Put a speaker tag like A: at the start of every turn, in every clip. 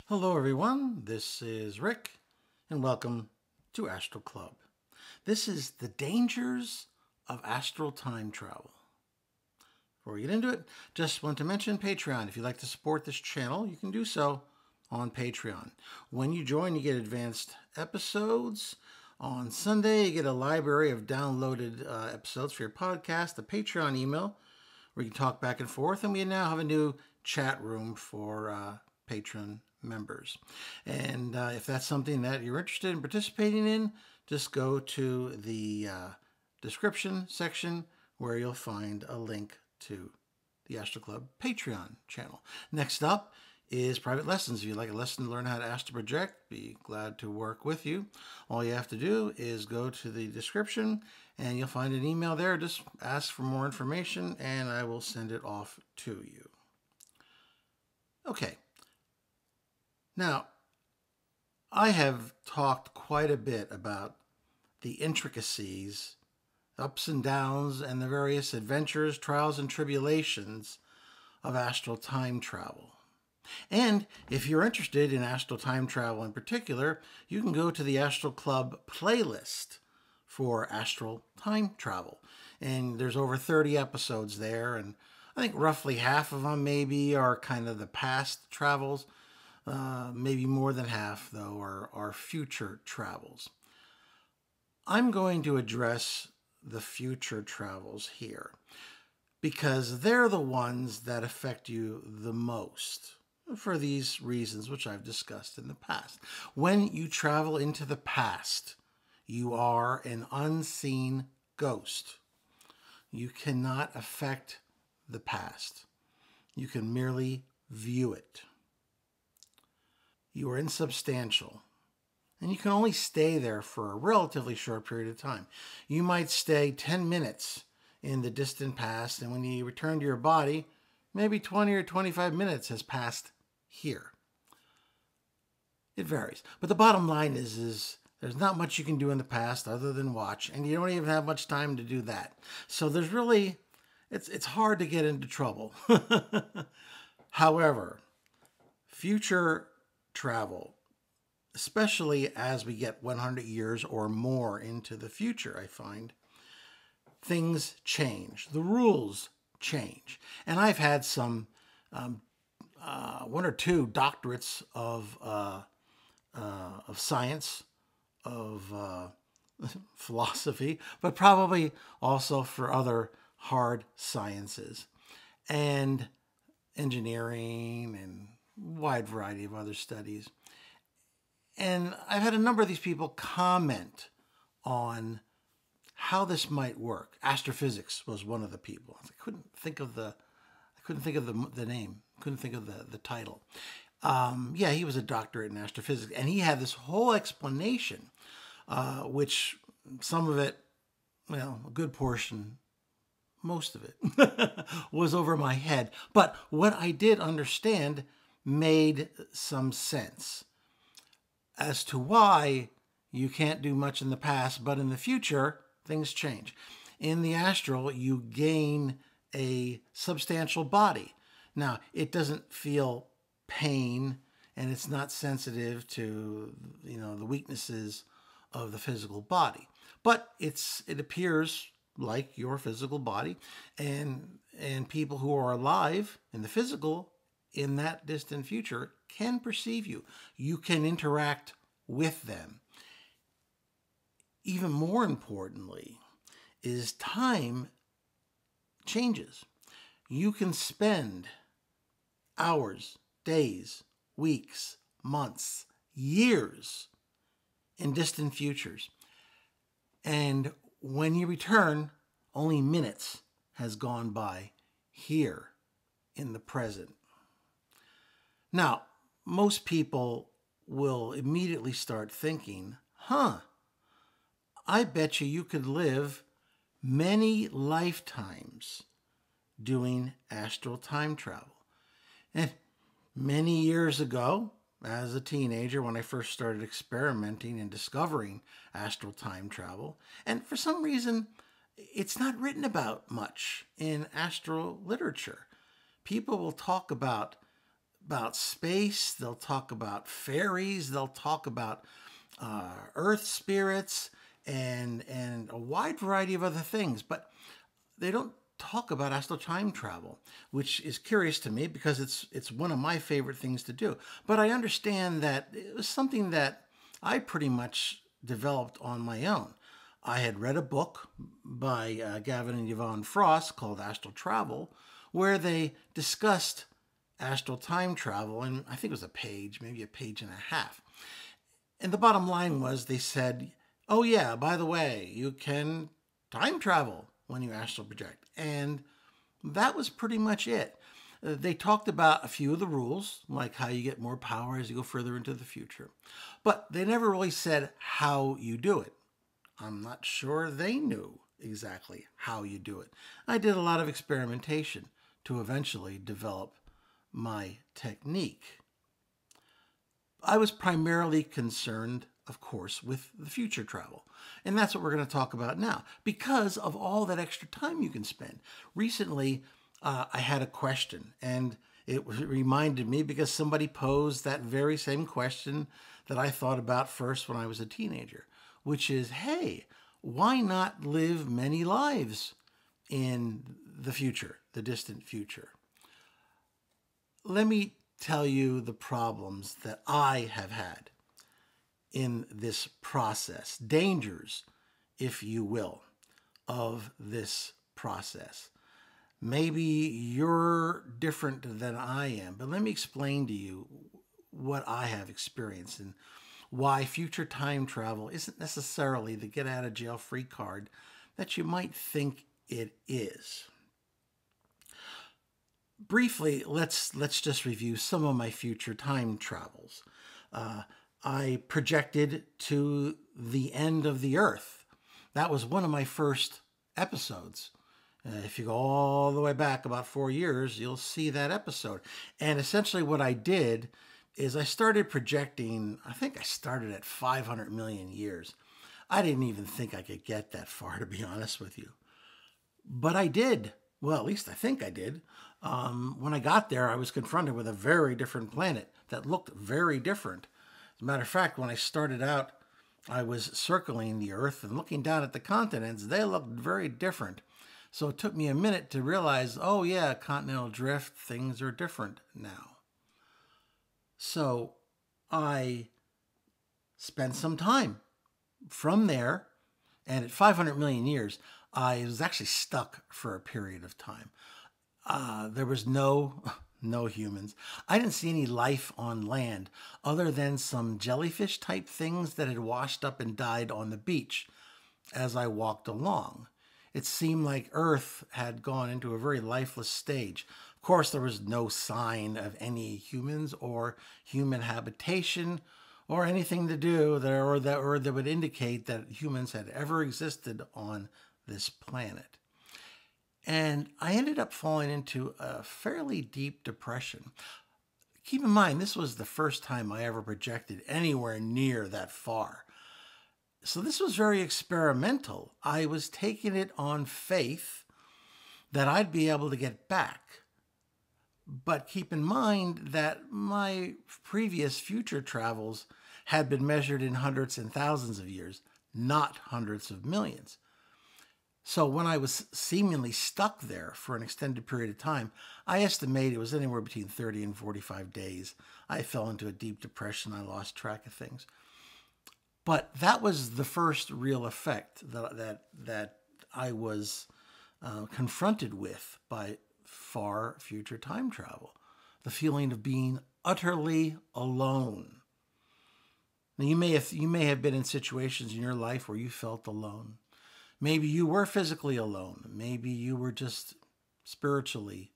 A: Hello everyone, this is Rick and welcome to Astral Club. This is the dangers of astral time travel. Before we get into it, just want to mention Patreon. If you'd like to support this channel, you can do so on Patreon. When you join, you get advanced episodes. On Sunday, you get a library of downloaded episodes for your podcast, a Patreon email where you can talk back and forth, and we now have a new chat room for patron members. And if that's something that you're interested in participating in, just go to the description section where you'll find a link to the Astral Club Patreon channel. Next up is private lessons. If you'd like a lesson to learn how to astral project, be glad to work with you. All you have to do is go to the description and you'll find an email there. Just ask for more information and I will send it off to you. Okay. Now, I have talked quite a bit about the intricacies, ups and downs, and the various adventures, trials, and tribulations of astral time travel. And if you're interested in astral time travel in particular, you can go to the Astral Club playlist for astral time travel. And there's over 30 episodes there, and I think roughly half of them maybe are kind of the past travels. Maybe more than half, though, are future travels. I'm going to address the future travels here because they're the ones that affect you the most for these reasons which I've discussed in the past. When you travel into the past, you are an unseen ghost. You cannot affect the past. You can merely view it. You are insubstantial, and you can only stay there for a relatively short period of time. You might stay 10 minutes in the distant past, and when you return to your body, maybe 20 or 25 minutes has passed here. It varies. But the bottom line is there's not much you can do in the past other than watch, and you don't even have much time to do that. So there's really, it's hard to get into trouble. However, future travel, especially as we get 100 years or more into the future, I find things change. The rules change. And I've had some one or two doctorates of science, of philosophy, but probably also for other hard sciences and engineering and wide variety of other studies. And I've had a number of these people comment on how this might work. Astrophysics was one of the people. I couldn't think of the name. Couldn't think of the title. Yeah, he was a doctorate in astrophysics, and he had this whole explanation, which some of it, well, a good portion, most of it, was over my head. But what I did understand made some sense as to why you can't do much in the past, but in the future, things change. In the astral, you gain a substantial body. Now, it doesn't feel pain, and it's not sensitive to, the weaknesses of the physical body. But it appears like your physical body, and people who are alive in the physical in that distant future can perceive you. You can interact with them. Even more importantly is time changes. You can spend hours, days, weeks, months, years in distant futures. And when you return, only minutes has gone by here in the present. Now, most people will immediately start thinking, I bet you could live many lifetimes doing astral time travel. And many years ago, as a teenager, when I first started experimenting and discovering astral time travel, and for some reason, it's not written about much in astral literature. People will talk about about space, they'll talk about fairies, they'll talk about earth spirits, and a wide variety of other things. But they don't talk about astral time travel, which is curious to me because it's one of my favorite things to do. But I understand that it was something that I pretty much developed on my own. I had read a book by Gavin and Yvonne Frost called Astral Travel, where they discussed astral time travel, and I think it was a page, maybe a page and a half. And the bottom line was they said, oh yeah, by the way, you can time travel when you astral project. And that was pretty much it. They talked about a few of the rules, like how you get more power as you go further into the future. But they never really said how you do it. I'm not sure they knew exactly how you do it. I did a lot of experimentation to eventually develop my technique. I was primarily concerned, of course, with the future travel. And that's what we're going to talk about now, because of all that extra time you can spend. Recently, I had a question, and it reminded me because somebody posed that very same question that I thought about first when I was a teenager, which is, hey, why not live many lives in the future, the distant future? Let me tell you the problems that I have had in this process, dangers, if you will, of this process. Maybe you're different than I am, but let me explain to you what I have experienced and why future time travel isn't necessarily the get out of jail free card that you might think it is. Briefly, let's just review some of my future time travels. I projected to the end of the earth. That was one of my first episodes. If you go all the way back about 4 years, you'll see that episode. And essentially what I did is I started projecting, I think I started at 500 million years. I didn't even think I could get that far, to be honest with you. But I did. Well, at least I think I did. When I got there, I was confronted with a very different planet that looked very different. As a matter of fact, when I started out, I was circling the Earth and looking down at the continents. They looked very different. So it took me a minute to realize, oh yeah, continental drift, things are different now. So I spent some time from there, and at 500 million years, I was actually stuck for a period of time. There was no humans. I didn't see any life on land other than some jellyfish type things that had washed up and died on the beach as I walked along. It seemed like Earth had gone into a very lifeless stage. Of course, there was no sign of any humans or human habitation or anything to do there or that would indicate that humans had ever existed on this planet. And I ended up falling into a fairly deep depression. Keep in mind, this was the first time I ever projected anywhere near that far. So this was very experimental. I was taking it on faith that I'd be able to get back. But keep in mind that my previous future travels had been measured in hundreds and thousands of years, not hundreds of millions. So when I was seemingly stuck there for an extended period of time, I estimate it was anywhere between 30 and 45 days. I fell into a deep depression. I lost track of things. But that was the first real effect that I was confronted with by far future time travel. The feeling of being utterly alone. Now, you may have been in situations in your life where you felt alone. Maybe you were physically alone. Maybe you were just spiritually,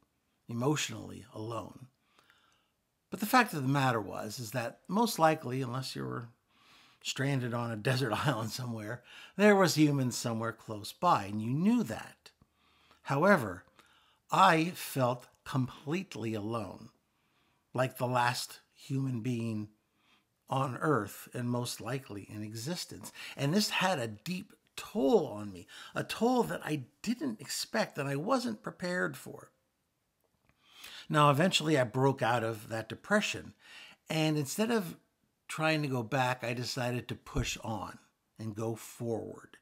A: emotionally alone. But the fact of the matter is that most likely, unless you were stranded on a desert island somewhere, there was humans somewhere close by, and you knew that. However, I felt completely alone, like the last human being on Earth and most likely in existence. And this had a deep toll on me, a toll that I didn't expect and I wasn't prepared for. Now, eventually I broke out of that depression. And instead of trying to go back, I decided to push on and go forward.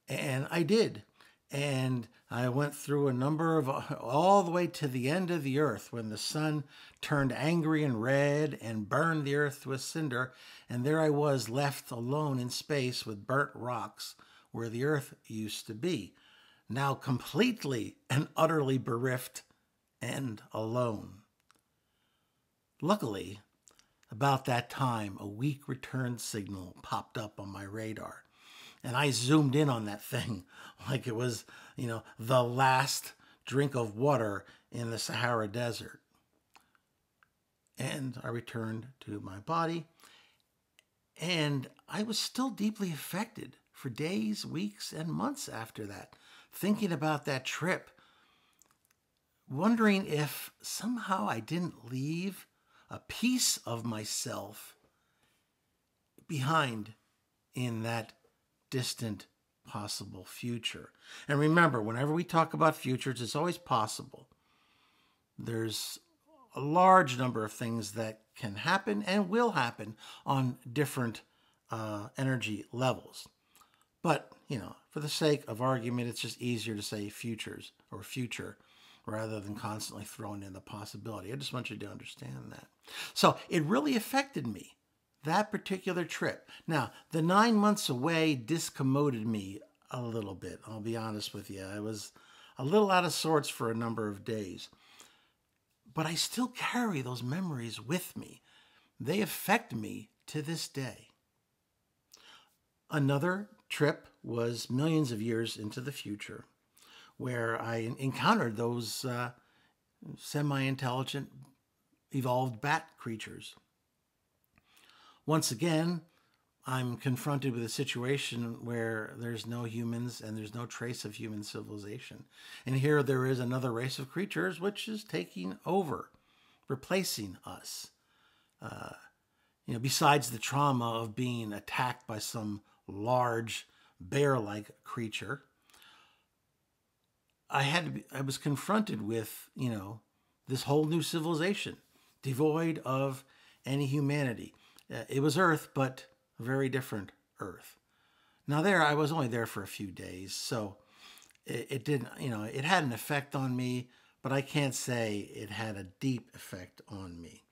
A: And I did. And I went through a number of, all the way to the end of the earth when the sun turned angry and red and burned the earth to a cinder. And there I was left alone in space with burnt rocks where the earth used to be. Now completely and utterly bereft and alone. Luckily, about that time, a weak return signal popped up on my radar. And I zoomed in on that thing like it was, the last drink of water in the Sahara Desert. And I returned to my body. And I was still deeply affected for days, weeks, and months after that, thinking about that trip, wondering if somehow I didn't leave a piece of myself behind in that distant possible future. And remember, whenever we talk about futures, it's always possible. There's a large number of things that can happen and will happen on different energy levels. But, for the sake of argument, it's just easier to say futures or future rather than constantly throwing in the possibility. I just want you to understand that. So it really affected me, that particular trip. Now, the 9 months away discommoded me a little bit, I'll be honest with you. I was a little out of sorts for a number of days. But I still carry those memories with me. They affect me to this day. Another trip was millions of years into the future, where I encountered those semi-intelligent, evolved bat creatures. Once again, I'm confronted with a situation where there's no humans and there's no trace of human civilization. And here there is another race of creatures which is taking over, replacing us. Besides the trauma of being attacked by some large bear-like creature, I was confronted with, this whole new civilization, devoid of any humanity. It was Earth, but a very different Earth. Now I was only there for a few days, so it didn't, it had an effect on me, but I can't say it had a deep effect on me.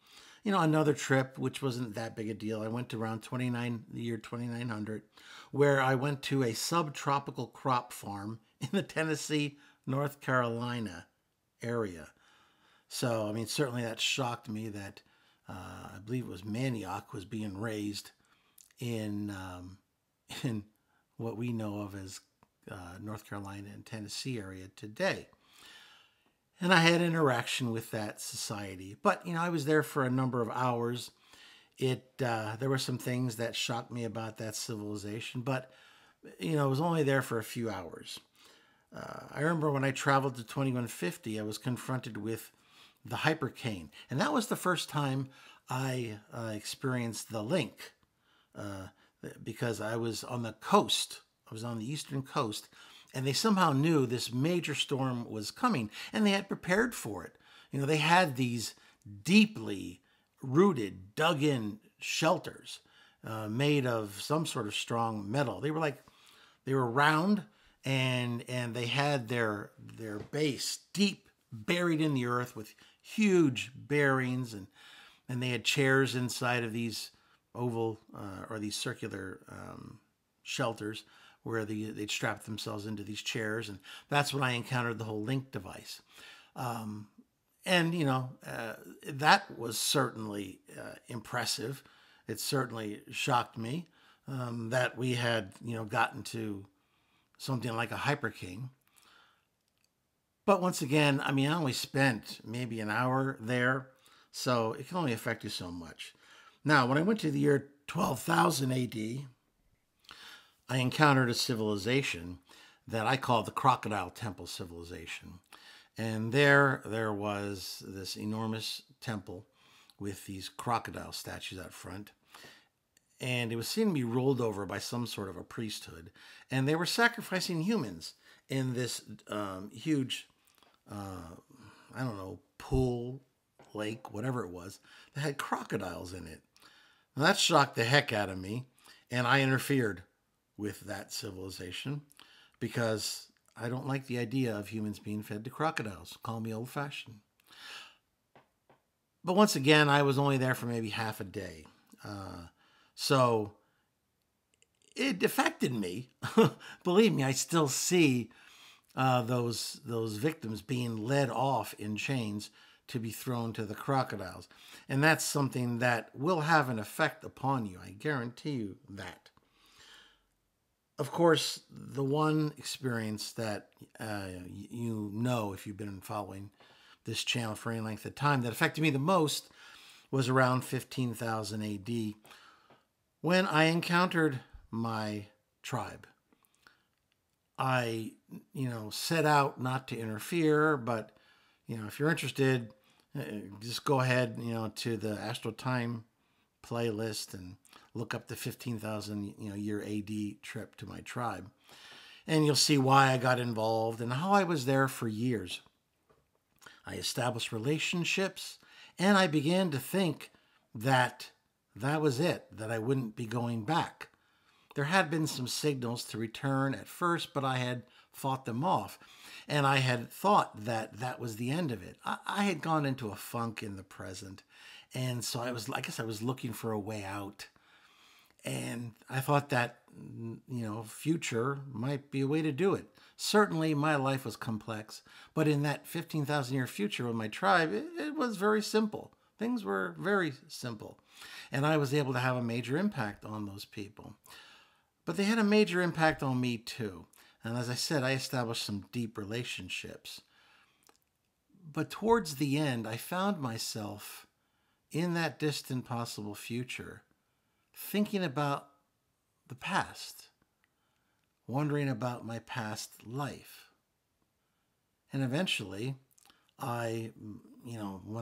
A: Another trip, which wasn't that big a deal, I went to around the year 2900, where I went to a subtropical crop farm in the Tennessee, North Carolina area. So, certainly that shocked me that I believe it was manioc was being raised in what we know of as North Carolina and Tennessee area today. And I had interaction with that society. But, I was there for a number of hours. There were some things that shocked me about that civilization, but, it was only there for a few hours. I remember when I traveled to 2150, I was confronted with the hypercane. And that was the first time I experienced the link, because I was on the coast. I was on the eastern coast, and they somehow knew this major storm was coming, and they had prepared for it. They had these deeply rooted, dug-in shelters made of some sort of strong metal. They were round, and they had their base deep buried in the earth with huge bearings, and they had chairs inside of these oval or these circular shelters where they'd strap themselves into these chairs, and that's when I encountered the whole link device. That was certainly impressive. It certainly shocked me that we had, gotten to something like a hypercane. But once again, I only spent maybe an hour there, so it can only affect you so much. Now, when I went to the year 12,000 AD, I encountered a civilization that I call the Crocodile Temple Civilization. And there was this enormous temple with these crocodile statues out front. And it was seen to be ruled over by some sort of a priesthood. And they were sacrificing humans in this huge I don't know, pool, lake, whatever it was, that had crocodiles in it. Now, that shocked the heck out of me, and I interfered with that civilization because I don't like the idea of humans being fed to crocodiles. Call me old fashioned. But once again, I was only there for maybe half a day. So it affected me. Believe me, I still see those victims being led off in chains to be thrown to the crocodiles. And that's something that will have an effect upon you. I guarantee you that. Of course, the one experience that you know, if you've been following this channel for any length of time, that affected me the most was around 15,000 AD when I encountered my tribe. I, set out not to interfere, but, if you're interested, just go ahead, to the Astral Time playlist and look up the 15,000, year AD trip to my tribe. And you'll see why I got involved and how I was there for years. I established relationships, and I began to think that that was it, that I wouldn't be going back. There had been some signals to return at first, but I had fought them off. And I had thought that that was the end of it. I had gone into a funk in the present. And so I guess I was looking for a way out. And I thought that, future might be a way to do it. Certainly my life was complex, but in that 15,000 year future with my tribe, it was very simple. Things were very simple. And I was able to have a major impact on those people. But they had a major impact on me too. And as I said, I established some deep relationships. But towards the end, I found myself in that distant possible future thinking about the past, wondering about my past life. And eventually, when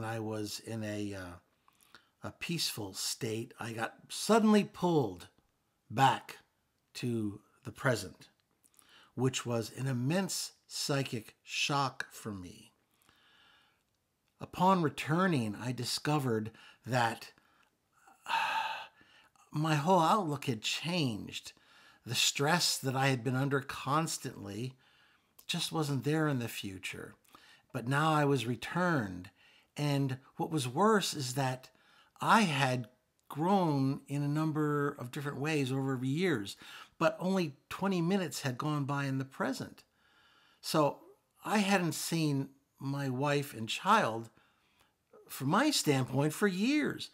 A: I was in a peaceful state, I got suddenly pulled back to the present, which was an immense psychic shock for me. Upon returning, I discovered that my whole outlook had changed. The stress that I had been under constantly just wasn't there in the future. But now I was returned. And what was worse is that I had grown in a number of different ways over years, but only 20 minutes had gone by in the present. So I hadn't seen my wife and child, from my standpoint, for years.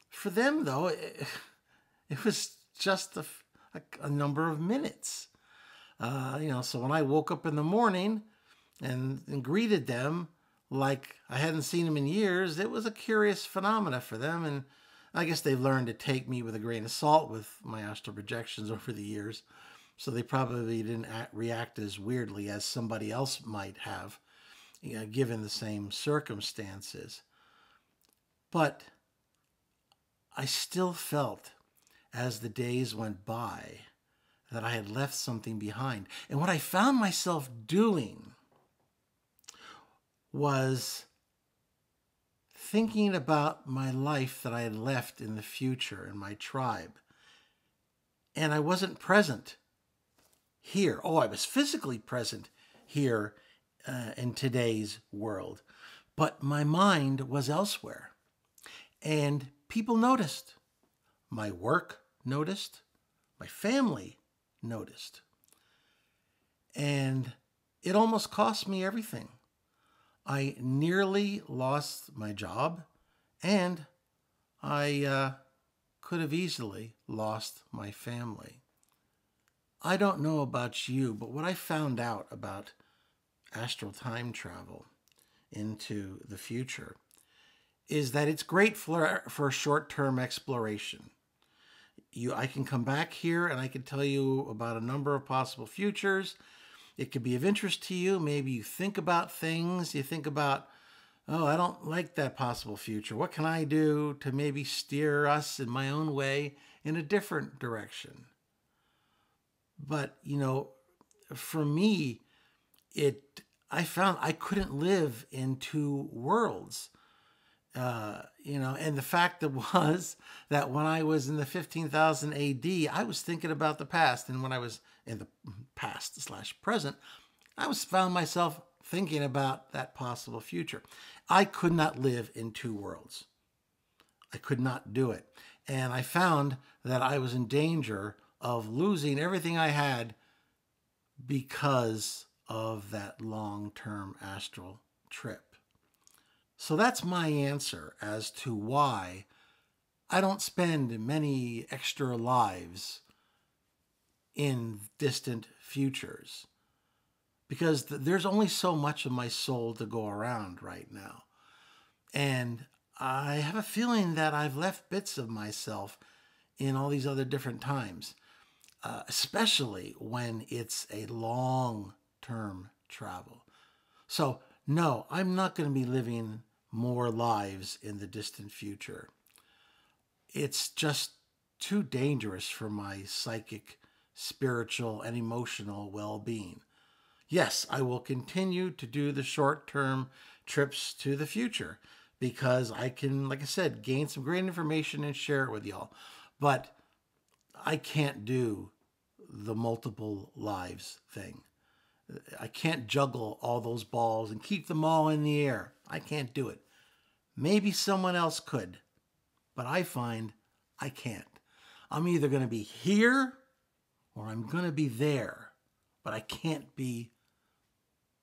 A: For them, though, it was just a number of minutes. So when I woke up in the morning and greeted them like I hadn't seen them in years, it was a curious phenomena for them. And I guess they've learned to take me with a grain of salt with my astral projections over the years. So they probably didn't react as weirdly as somebody else might have, given the same circumstances. But I still felt, as the days went by, that I had left something behind. And what I found myself doing was thinking about my life that I had left in the future in my tribe. And I wasn't present here. Oh, I was physically present here in today's world. But my mind was elsewhere. And people noticed. My work noticed. My family noticed. And it almost cost me everything. I nearly lost my job, and I could have easily lost my family. I don't know about you, but what I found out about astral time travel into the future is that it's great for short-term exploration. I can come back here and I can tell you about a number of possible futures. It could be of interest to you. Maybe you think about things. You think about, oh, I don't like that possible future. What can I do to maybe steer us in my own way in a different direction? But, for me, it I found I couldn't live in two worlds. And the fact that was that when I was in the 15,000 AD, I was thinking about the past. And when I was in the past slash present, I was found myself thinking about that possible future. I could not live in two worlds. I could not do it. And I found that I was in danger of losing everything I had because of that long-term astral trip. So that's my answer as to why I don't spend many extra lives in distant futures. Because there's only so much of my soul to go around right now. And I have a feeling that I've left bits of myself in all these other different times, especially when it's a long-term travel. So, no, I'm not going to be living more lives in the distant future. It's just too dangerous for my psychic, spiritual, and emotional well-being. Yes, I will continue to do the short-term trips to the future because I can, like I said, gain some great information and share it with y'all. But I can't do the multiple lives thing. I can't juggle all those balls and keep them all in the air. I can't do it. Maybe someone else could, but I find I can't. I'm either going to be here or I'm going to be there, but I can't be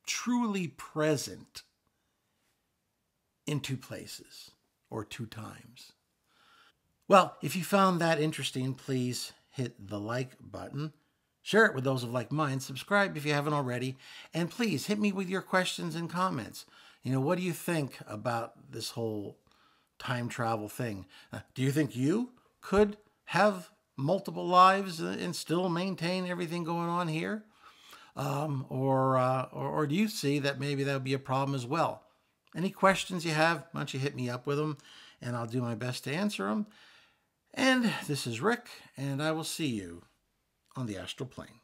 A: truly present in two places or two times. Well, if you found that interesting, please hit the like button. Share it with those of like mind. Subscribe if you haven't already. And please hit me with your questions and comments. What do you think about this whole time travel thing? Do you think you could have multiple lives and still maintain everything going on here? Or do you see that maybe that would be a problem as well? Any questions you have, why don't you hit me up with them, and I'll do my best to answer them. And this is Rick, and I will see you on the astral plane.